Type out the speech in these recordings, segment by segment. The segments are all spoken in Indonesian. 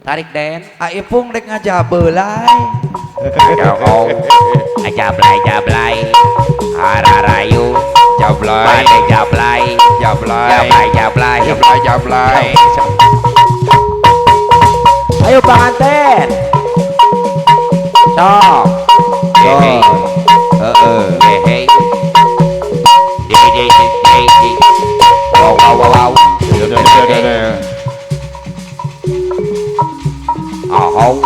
tarik den Ipung dek ngajabelai jablay hararayu jablay pandai jablay jablay ayo pengantin sok hehe hehe wow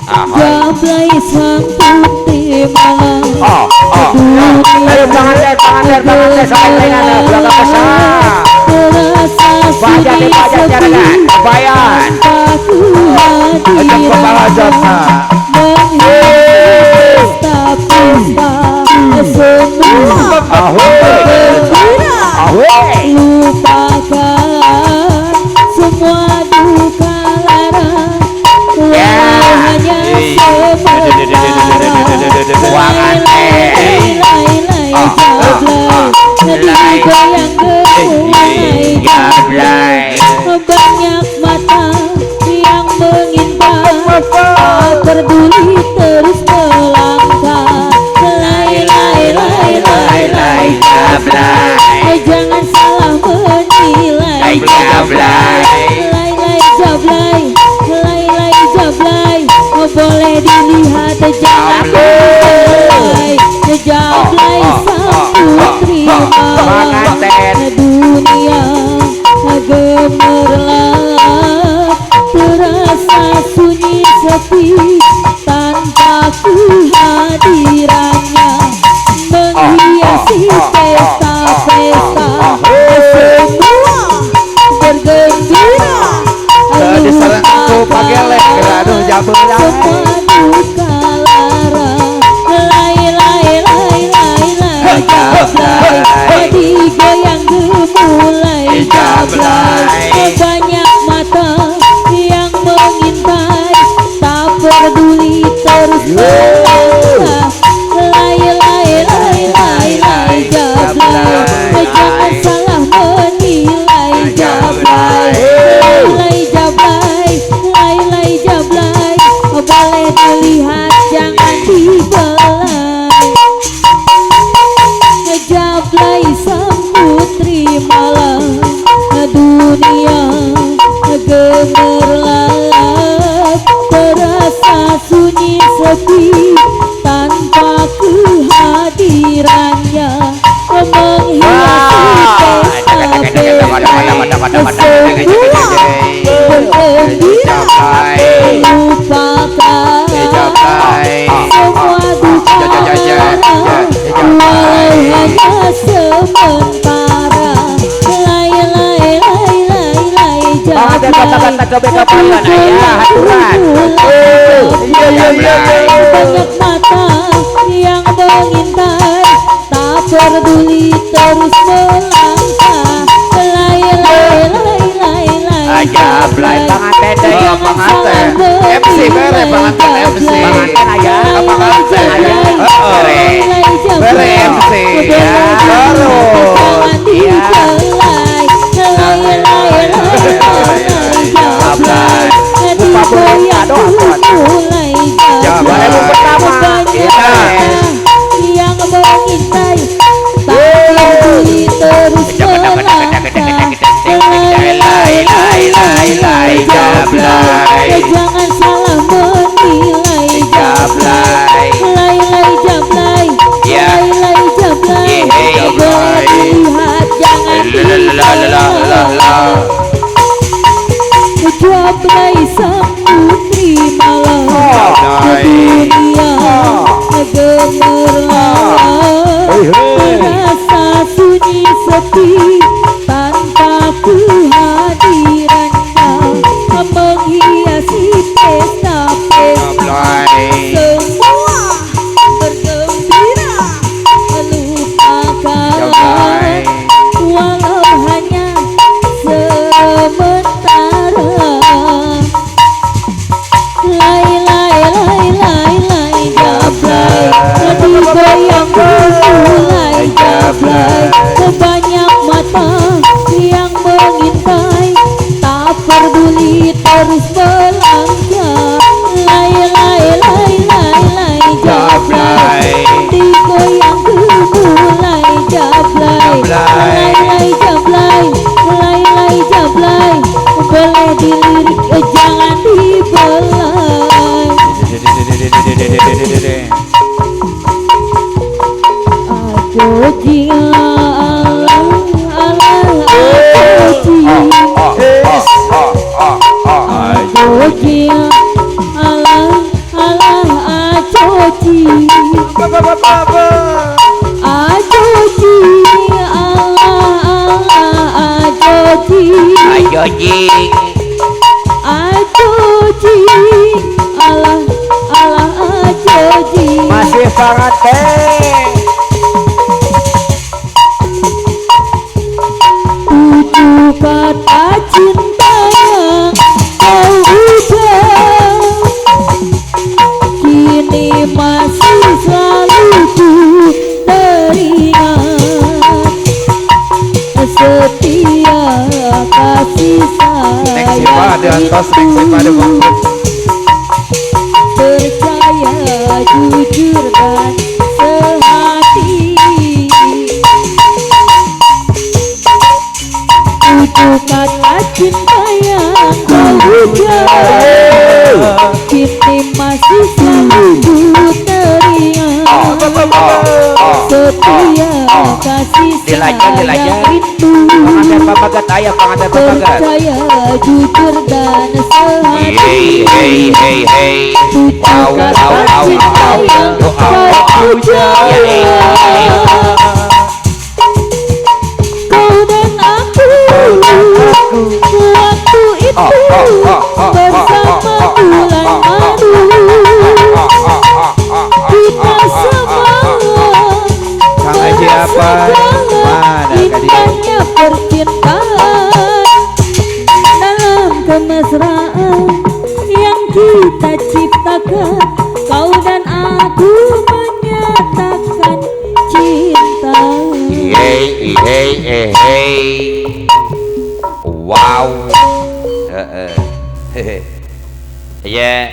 Jablay sang putih malam ayo pengantin sampai dengan belakang kesana terasa bajan jangan bayan aku ajak kepala jatna pesta semua lupakan semua duka lara hanya banyak mata yang mengintai peduli terus melangkah jangan salah menilai jablay boleh dilihat jablay sang putri dunia gemerlap terasa sunyi sepi tanpa kehadirannya menghiasi pesta-pesta semua bergembira diserangku pagelek aduh jabelan semua duka lara jablay digoyang gemulai jablay banyak mata yang mengintai tak peduli terus melangkah jablay jangan salah menilai jablay boleh dilihat jangan dibelai jablay sang putri malam dunia gemerlap terasa sunyi sepi tanpa kehadirannya menghiasi pesta-pesta bergembira lupakan semua duka walau hanya sementara banyak mata yang mengintai tak peduli terus melangkah jablay pengantin deh pengantin MC bere pengantin MC pengantin bere MC ya baru jablay jablay pertama yang mengintai tak peduli terus melangkah jablay jangan salah menilai jablay jablay boleh dilihat jangan jablay sang putri malam dunia gemerlap terasa sunyi sepi tanpa kehadirannya menghiasi pesta-pesta semua bergembira lupakan walau hanya sementara Juli terus belanja, lay lay lay lay lay jablay, digoyang gemulai jablay, lay lay jablay, lay lay jablay, boleh dilirik jangan dibelai. Aduh jila alah aduh jila alah acoci acoci alah acoci Ayo jing. acoci alah acoci Masih pengantin. tujuh kata cinta kau ucap kini masih selalu ku teringat setia kasih Neng Sipa ada antos, Neng Sipa ada bangkit. percaya jujur dan sehati. Tujuh kata cinta yang kau ucap kini masih selalu ku teringat setia kasih Dilajak. sayang itu. Pengantin pembagat ayah, pengantin pembagat. Percaya jujur dan sehati. Hey. Tujuh kata cinta yang kau ucap kau dan aku waktu itu bersama bulan madu kita semua Kang Haji apa? Mana kadi? indahnya percintaan dalam kemesraan yang kita ciptakan. Kau dan aku menyatakan cinta. Hey. Wow. Ya.